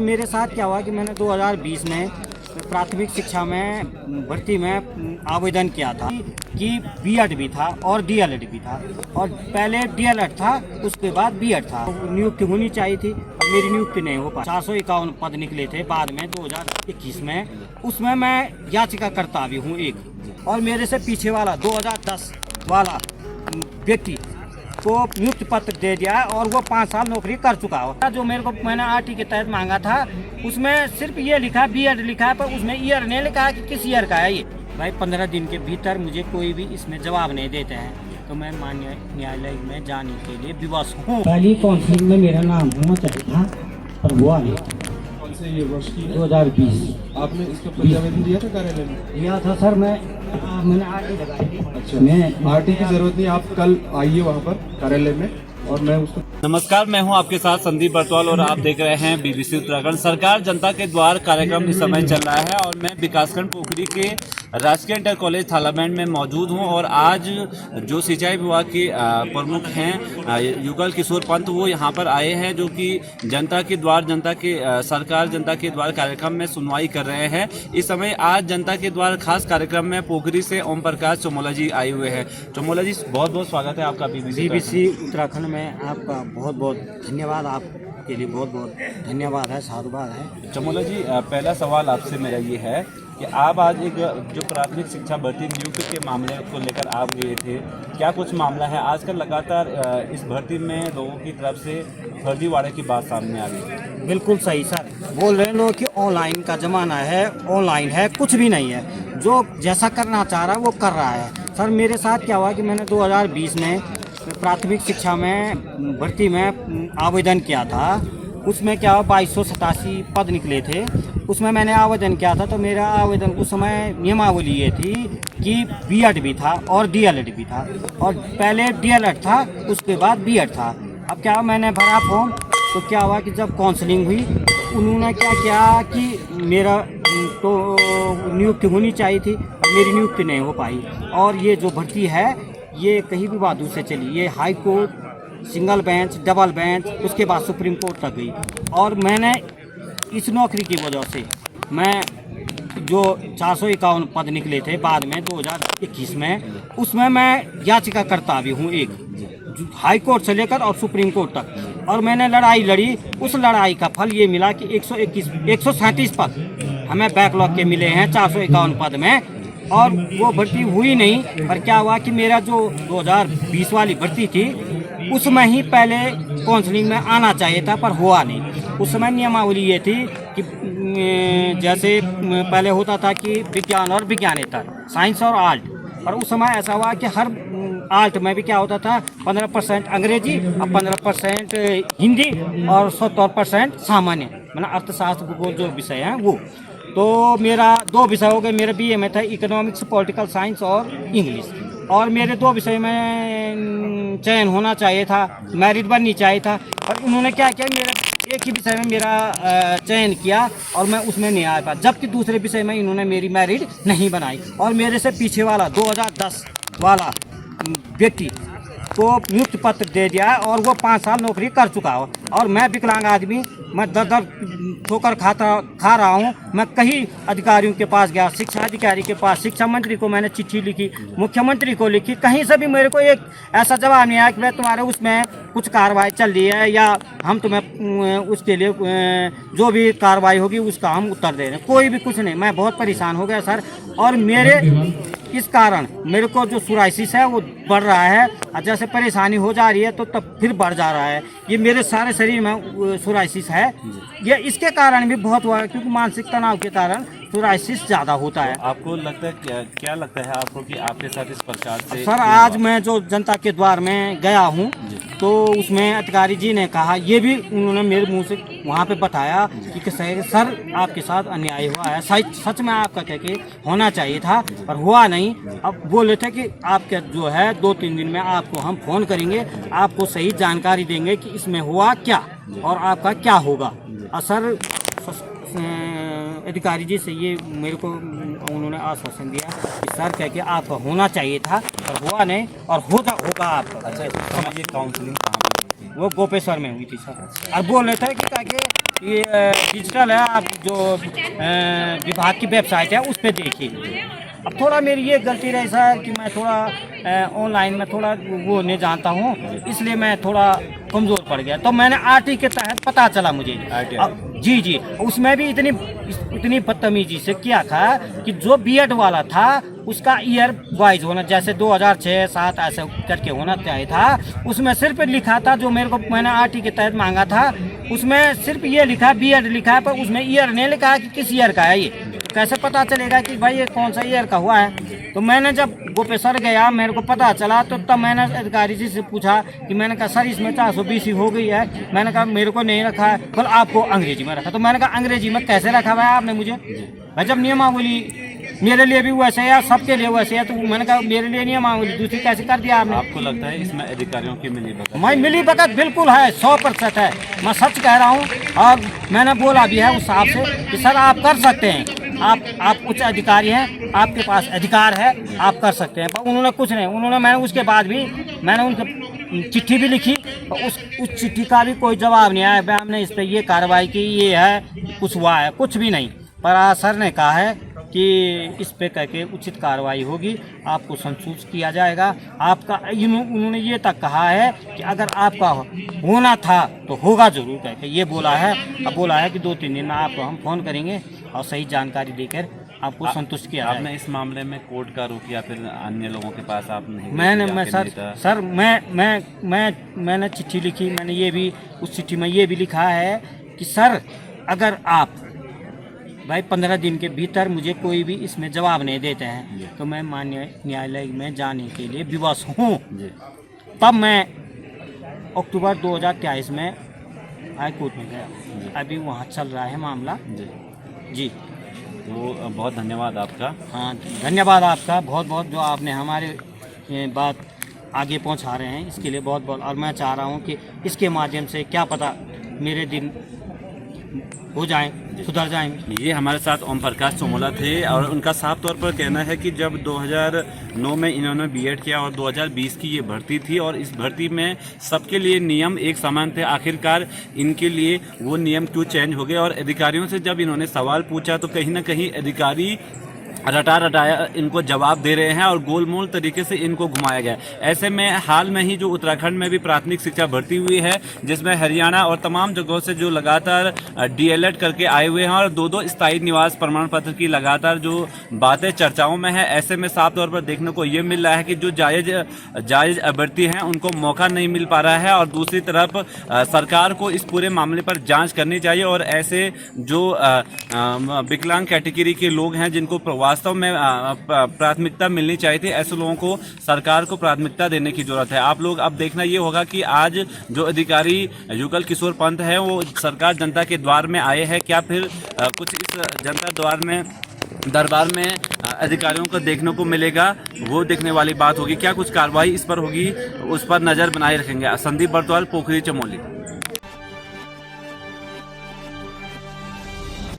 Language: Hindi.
मेरे साथ क्या हुआ कि मैंने 2020 में प्राथमिक शिक्षा में भर्ती में आवेदन किया था कि बीएड भी था और डीएलएड भी था, और पहले डीएलएड था उसके बाद बीएड था। नियुक्ति होनी चाहिए थी, मेरी नियुक्ति नहीं हो पाई। 451 पद निकले थे बाद में 2021 में, उसमें मैं याचिकाकर्ता भी हूँ एक। और मेरे से पीछे वाला 2010 वाला व्यक्ति को नियुक्ति पत्र दे दिया और वो 5 साल नौकरी कर चुका हो। जो मेरे को मैंने आरटी के तहत मांगा था उसमें सिर्फ ये लिखा बीएड लिखा है, पर उसमें ईयर नहीं लिखा है कि किस ईयर का है ये। भाई 15 दिन के भीतर मुझे कोई भी इसमें जवाब नहीं देते हैं, तो मैं माननीय न्यायालय में जाने के लिए विवश हूँ। पहली काउंसिलिंग में मेरा नाम होना चाहिए था पर हुआ नहीं। कौन से ये वर्ष की 2020 आपने इसका प्रतिवेदन दिया था कार्यालय में? दिया था सर, मैंने आरटी लगाई थी। अच्छा, मैं आरटी की जरूरत नहीं, आप कल आइए वहाँ पर कार्यालय में और मैं उसको। नमस्कार, मैं हूं आपके साथ संदीप बरतवाल और आप देख रहे हैं बीबीसी उत्तराखंड। सरकार जनता के द्वार कार्यक्रम इस समय चल रहा है और मैं विकासखंड पोखरी के राजकीय इंटर कॉलेज थालाबैंड में मौजूद हूं। और आज जो सिंचाई विभाग के प्रमुख हैं युगल किशोर पंत, वो यहां पर आए हैं, जो कि जनता के द्वार सरकार जनता के द्वार कार्यक्रम में सुनवाई कर रहे हैं। इस समय आज जनता के द्वार खास कार्यक्रम में पोखरी से ओम प्रकाश चमोला जी आए हुए हैं। चमोला जी, बहुत बहुत स्वागत है आपका बीबीसी उत्तराखंड में। आपका बहुत बहुत धन्यवाद, आपके लिए बहुत बहुत धन्यवाद है, साधुवाद है। चमोला जी, पहला सवाल आपसे मेरा ये है कि आप आज एक जो प्राथमिक शिक्षा भर्ती नियुक्ति के मामले को लेकर आप गए थे, क्या कुछ मामला है? आजकल लगातार इस भर्ती में लोगों की तरफ से फर्जीवाड़े की बात सामने आ रही है। बिल्कुल सही सर, बोल रहे हैं लोग कि ऑनलाइन का ज़माना है, ऑनलाइन है, कुछ भी नहीं है। जो जैसा करना चाह रहा है वो कर रहा है। सर मेरे साथ क्या हुआ कि मैंने 2020 में प्राथमिक शिक्षा में भर्ती में आवेदन किया था। उसमें क्या 2287 पद निकले थे, उसमें मैंने आवेदन किया था। तो मेरा आवेदन उस समय नियमावली ये थी कि बीएड भी था और डीएलएड भी था, और पहले डीएलएड था उसके बाद बीएड था। अब क्या मैंने भरा फॉर्म, तो क्या हुआ कि जब काउंसलिंग हुई उन्होंने क्या किया कि मेरा तो नियुक्ति होनी चाहिए थी, मेरी नियुक्ति नहीं हो पाई। और ये जो भर्ती है ये कहीं भी बहादुर से चली, ये high court, single bench, double bench, उसके बाद सुप्रीम कोर्ट तक गई। और मैंने इस नौकरी की वजह से मैं जो 451 पद निकले थे बाद में 2021 में, उसमें मैं याचिकाकर्ता भी हूँ एक, हाई कोर्ट से लेकर और सुप्रीम कोर्ट तक। और मैंने लड़ाई लड़ी, उस लड़ाई का फल ये मिला कि 137 पद हमें बैकलॉग के मिले हैं 451 पद में, और वो भर्ती हुई नहीं। पर क्या हुआ कि मेरा जो 2020 वाली भर्ती थी उसमें ही पहले काउंसलिंग में आना चाहिए था, पर हुआ नहीं। उस समय नियमावली ये थी कि जैसे पहले होता था कि विज्ञान और विज्ञानेतर, साइंस और आर्ट, और उस समय ऐसा हुआ कि हर आर्ट में भी क्या होता था 15% अंग्रेजी और 15% हिंदी और 70% सामान्य, मतलब अर्थशास्त्र भूगोल जो विषय हैं वो। तो मेरा 2 विषय हो गए, मेरे बीए में था इकोनॉमिक्स, पॉलिटिकल साइंस और इंग्लिश, और मेरे 2 विषय में चयन होना चाहिए था, मेरिट बननी चाहिए था। और उन्होंने क्या किया, मेरा एक ही विषय में मेरा चयन किया और मैं उसमें नहीं आ पाया, जबकि दूसरे विषय में इन्होंने मेरी मेरिट नहीं बनाई। और मेरे से पीछे वाला 2010 वाला व्यक्ति को नियुक्ति पत्र दे दिया और वो 5 साल नौकरी कर चुका हो। और मैं विकलांग आदमी, मैं दर ठोकर खा रहा हूँ। मैं कई अधिकारियों के पास गया, शिक्षा अधिकारी के पास, शिक्षा मंत्री को मैंने चिट्ठी लिखी, मुख्यमंत्री को लिखी, कहीं से भी मेरे को एक ऐसा जवाब नहीं आया कि भाई तुम्हारे उसमें कुछ कार्रवाई चल रही है या हम तुम्हें उसके लिए जो भी कार्रवाई होगी उसका हम उत्तर दे रहे हैं। कोई भी कुछ नहीं। मैं बहुत परेशान हो गया सर, और मेरे इस कारण मेरे को जो सोराइसिस है वो बढ़ रहा है, और जैसे परेशानी हो जा रही है तो तब फिर बढ़ जा रहा है। ये मेरे सारे शरीर में सोराइसिस है, ये इसके कारण भी बहुत हुआ है, क्योंकि मानसिक तनाव के कारण सोराइसिस ज़्यादा होता है। आपको लगता है क्या लगता है आपको कि आपके साथ इस प्रकार से? सर आज मैं जो जनता के द्वार में गया हूँ तो उसमें अधिकारी जी ने कहा, ये भी उन्होंने मेरे मुंह से वहाँ पे बताया कि सर आपके साथ अन्याय हुआ है, सच में आपका कह के होना चाहिए था पर हुआ नहीं। अब बोले थे कि आपके जो है 2-3 दिन में आपको हम फ़ोन करेंगे, आपको सही जानकारी देंगे कि इसमें हुआ क्या और आपका क्या होगा। और सर अधिकारी जी से ये मेरे को उन्होंने आश्वासन दिया कि सर कह के आपका होना चाहिए था पर हुआ नहीं, और होगा आपका। अच्छा, ये काउंसलिंग कहाँ पर हुई थी? वो गोपेश्वर में हुई थी सर। और बोल रहे थे कि ये डिजिटल है, आप जो विभाग की वेबसाइट है उस पर देखिए। अब थोड़ा मेरी ये गलती रही सर कि मैं थोड़ा ऑनलाइन में थोड़ा वो नहीं जानता हूँ, इसलिए मैं थोड़ा कमज़ोर पड़ गया। तो मैंने आरटी के तहत पता चला मुझे। जी जी, उसमें भी इतनी बदतमीजी से किया था कि जो बीएड वाला था उसका ईयर वाइज होना, जैसे 2006-07 ऐसे करके होना चाहिए था। उसमें सिर्फ लिखा था, जो मेरे को मैंने आरटी के तहत मांगा था उसमें सिर्फ ये लिखा बीएड लिखा है, पर उसमें ईयर नहीं लिखा है कि किस ईयर का है। ये कैसे पता चलेगा कि भाई ये कौन सा ईयर का हुआ है? तो मैंने जब वो पे सर गया, मेरे को पता चला, तो तब मैंने अधिकारी जी से पूछा कि मैंने कहा सर इसमें 420 हो गई है। मैंने कहा मेरे को नहीं रखा है, कल आपको अंग्रेजी में रखा। तो मैंने कहा अंग्रेजी में कैसे रखा हुआ है आपने मुझे? भाई जब नियमावली मेरे लिए भी वैसे है, सबके लिए वैसे है, तो मैंने कहा मेरे लिए नियमावली दूसरी कैसे कर दिया आपने? आपको लगता है इसमें अधिकारियों की मिलीभगत? मैं मिलीभगत बिल्कुल है, 100% है, मैं सच कह रहा हूँ। और मैंने बोला भी है उस साहब से कि सर आप कर सकते हैं, आप उच्च अधिकारी हैं, आपके पास अधिकार है, आप कर सकते हैं। पर उन्होंने कुछ नहीं, मैंने उसके बाद भी मैंने उनके चिट्ठी भी लिखी, और उस चिट्ठी का भी कोई जवाब नहीं आया। हमने इस पर ये कार्रवाई की, ये है, कुछ हुआ है, कुछ भी नहीं। पर आज सर ने कहा है कि इस पे करके उचित कार्रवाई होगी, आपको संतुष्ट किया जाएगा। आपका उन्होंने ये तक कहा है कि अगर आपका होना था तो होगा जरूर करके ये बोला है। अब बोला है कि 2-3 दिन में आपको हम फ़ोन करेंगे और सही जानकारी देकर आपको संतुष्ट किया जाएगा। आपने इस मामले में कोर्ट का रुख या फिर अन्य लोगों के पास आप नहीं? मैंने चिट्ठी लिखी, मैंने ये भी उस चिट्ठी में ये भी लिखा है कि सर अगर आप भाई 15 दिन के भीतर मुझे कोई भी इसमें जवाब नहीं देते हैं तो मैं माननीय न्यायालय में जाने के लिए विवश हूँ। तब मैं अक्टूबर 2023 में हाई कोर्ट में गया, अभी वहाँ चल रहा है मामला। जी तो बहुत धन्यवाद आपका। हाँ धन्यवाद आपका बहुत बहुत, जो आपने हमारे बात आगे पहुँचा रहे हैं इसके लिए बहुत बहुत। और मैं चाह रहा हूँ कि इसके माध्यम से क्या पता मेरे दिन हो जाएं, सुधर जाएंगे। ये हमारे साथ ओम प्रकाश चोमोला थे और उनका साफ तौर पर कहना है कि जब 2009 में इन्होंने बीएड किया और 2020 की ये भर्ती थी और इस भर्ती में सबके लिए नियम एक समान थे, आखिरकार इनके लिए वो नियम क्यों चेंज हो गए? और अधिकारियों से जब इन्होंने सवाल पूछा तो कहीं ना कहीं अधिकारी रटाया इनको जवाब दे रहे हैं और गोलमोल तरीके से इनको घुमाया गया। ऐसे में हाल में ही जो उत्तराखंड में भी प्राथमिक शिक्षा भर्ती हुई है, जिसमें हरियाणा और तमाम जगहों से जो लगातार डीएलएड करके आए हुए हैं और 2-2 स्थायी निवास प्रमाण पत्र की लगातार जो बातें चर्चाओं में है, ऐसे में साफ तौर पर देखने को ये मिल रहा है कि जो जायज अभ्यर्थी हैं उनको मौका नहीं मिल पा रहा है। और दूसरी तरफ सरकार को इस पूरे मामले पर जाँच करनी चाहिए और ऐसे जो विकलांग कैटेगरी के लोग हैं जिनको वास्तव में प्राथमिकता मिलनी चाहिए थी, ऐसे लोगों को सरकार को प्राथमिकता देने की जरूरत है। आप लोग अब देखना ये होगा कि आज जो अधिकारी युगल किशोर पंत है वो सरकार जनता के द्वार में आए हैं, क्या फिर कुछ इस जनता दरबार में अधिकारियों को देखने को मिलेगा, वो देखने वाली बात होगी। क्या कुछ कार्रवाई इस पर होगी, उस पर नज़र बनाए रखेंगे। संदीप बर्तवाल, पोखरी चमोली।